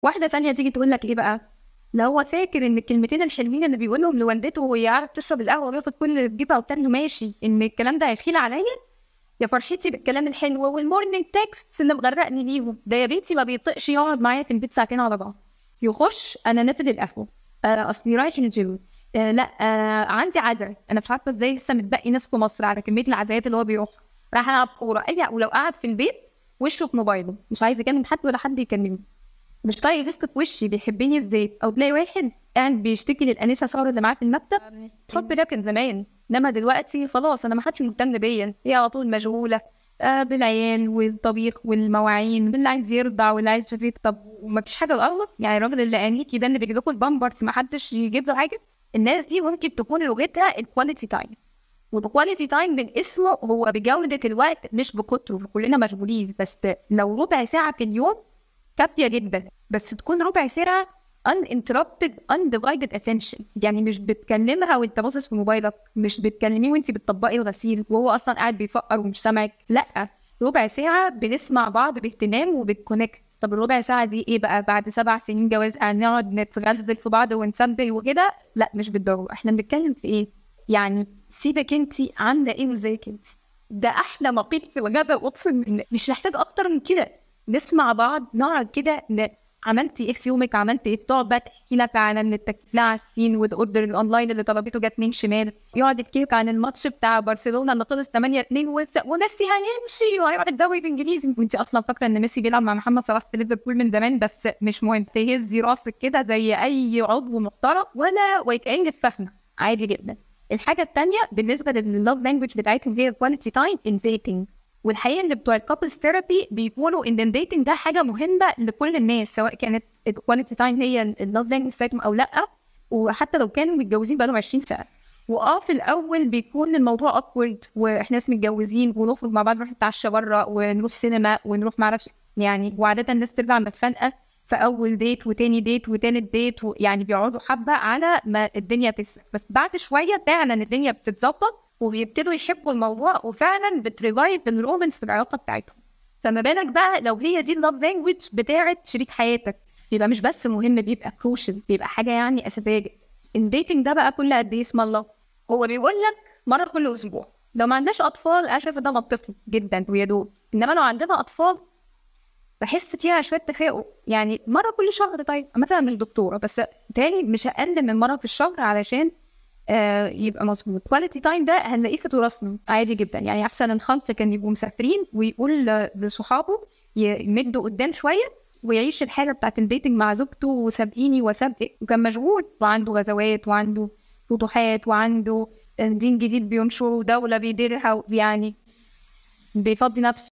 واحدة تانية تيجي تقول لك ايه بقى؟ لا هو فاكر ان الكلمتين الحلوين اللي بيقولهم لوالدته وهي قاعدة بتشرب القهوة وياخد كل اللي بتجيبها وبتاكله ماشي، ان الكلام ده هيخيل عليا. يا فرحتي بالكلام الحلو والمورنينج تكست اللي مغرقني بيهم ده، يا بنتي ما بيطقش يقعد معايا في البيت ساعتين على بعض. يخش انا ناتل القهوة، اصلي رايح الجيم، لا عندي عزا، انا مش عارفه ازاي لسه متبقي ناس في مصر على كميه العزايات اللي هو بيروح. راح العب كوره اي، ولو قعد في البيت وشه في موبايله مش عايز يكلم حد ولا حد يكلمه، مش طايق يسكت وشي بيحبني ازاي. او تلاقي واحد قاعد بيشتكي للانسه ساره اللي معاه في المكتب. الحب ده كان زمان، انما دلوقتي خلاص انا ما حدش مهتم بيا، هي على طول مشغوله بالعيال والطبيخ والمواعين، باللي عايز يرضع واللي عايز يشوفك. طب وما فيش حاجه الارض يعني؟ الراجل اللي انيكي ده اللي بيجيب لكم البامبرز ما حدش يجيب له حاجه؟ الناس دي ممكن تكون لغتها الكواليتي تايم، والكواليتي تايم من اسمه هو بجوده الوقت مش بكتره. كلنا مشغولين، بس لو ربع ساعه في اليوم كافية جدا، بس تكون ربع ساعة uninterrupted undivided attention. يعني مش بتكلمها وانت باصص في موبايلك، مش بتكلميه وانت بتطبقي الغسيل وهو اصلا قاعد بيفكر ومش سامعك، لا ربع ساعة بنسمع بعض باهتمام وبالكونكت. طب الربع ساعة دي ايه بقى بعد 7 سنين جواز؟ هنقعد نتغزل في بعض ونسبل وكده؟ لا مش بالضرورة. احنا بنتكلم في ايه؟ يعني سيبك انت عاملة ايه وازيك انت، ده احلى مقيت في الغابة، اقسم بالله مش محتاج اكتر من كده. نسمع بعض، نقعد كده عملتي ايه في يومك، عملتي ايه، بتقعد بقى تحكي لك عن ان التكليف على السين والاوردر الاونلاين اللي طلبته جت من شمال، يقعد يحكي لك عن الماتش بتاع برشلونه اللي خلص 8-2 وميسي هيمشي وهيروح الدوري الانجليزي، وانت اصلا فاكره ان ميسي بيلعب مع محمد صلاح في ليفربول من زمان، بس مش مهم، تهزي راسك كده زي اي عضو محترم وكأنك فاهمه عادي جدا. الحاجه الثانيه بالنسبه لللاف لانجوج بتاعتهم هي الكواليتي تايم ان ديتنج. والحقيقه ان بتوع الكابلز ثيرابي بيقولوا ان الديتنج ده حاجه مهمه لكل الناس، سواء كانت الكواليتي تايم هي اللاف لانجوج بتاعتهم او لا، وحتى لو كانوا متجوزين بقالهم 20 سنه. في الاول بيكون الموضوع اوكورد، واحنا ناس متجوزين ونخرج مع بعض، نروح نتعشى بره ونروح سينما ونروح ما اعرفش يعني، وعاده الناس ترجع متخانقه في اول ديت وتاني ديت وتالت ديت، يعني بيقعدوا حبه على ما الدنيا تسلك، بس بعد شويه فعلا الدنيا بتتظبط وبيبتدوا يحبوا الموضوع، وفعلا بتريفايف الرومانس في العلاقه بتاعتهم. فما بالك بقى لو هي دي اللاف لانجوج بتاعت شريك حياتك، بيبقى مش بس مهم، بيبقى كروشال، بيبقى حاجه يعني اساسيه جدا. الديتنج ده بقى كل قد ايه اسم الله؟ هو بيقول لك مره كل اسبوع. لو ما عندناش اطفال انا شايفه ده منطقي جدا ويا دوب، انما لو عندنا اطفال بحس فيها شويه تفاؤل، يعني مره كل شهر. طيب مثلا مش دكتوره، بس تاني مش اقل من مره في الشهر علشان يبقى مظبوط. كواليتي تايم ده هنلاقيه في تراثنا عادي جدا، يعني احسن الخلق كان يبقوا مسافرين ويقول لصحابه يمدوا قدام شويه ويعيش الحاله بتاعت الديتنج مع زوجته وسابقيني وسابقك، وكان مشغول وعنده غزوات وعنده فتوحات وعنده دين جديد بينشره ودوله بيديرها، يعني بيفضي نفسه.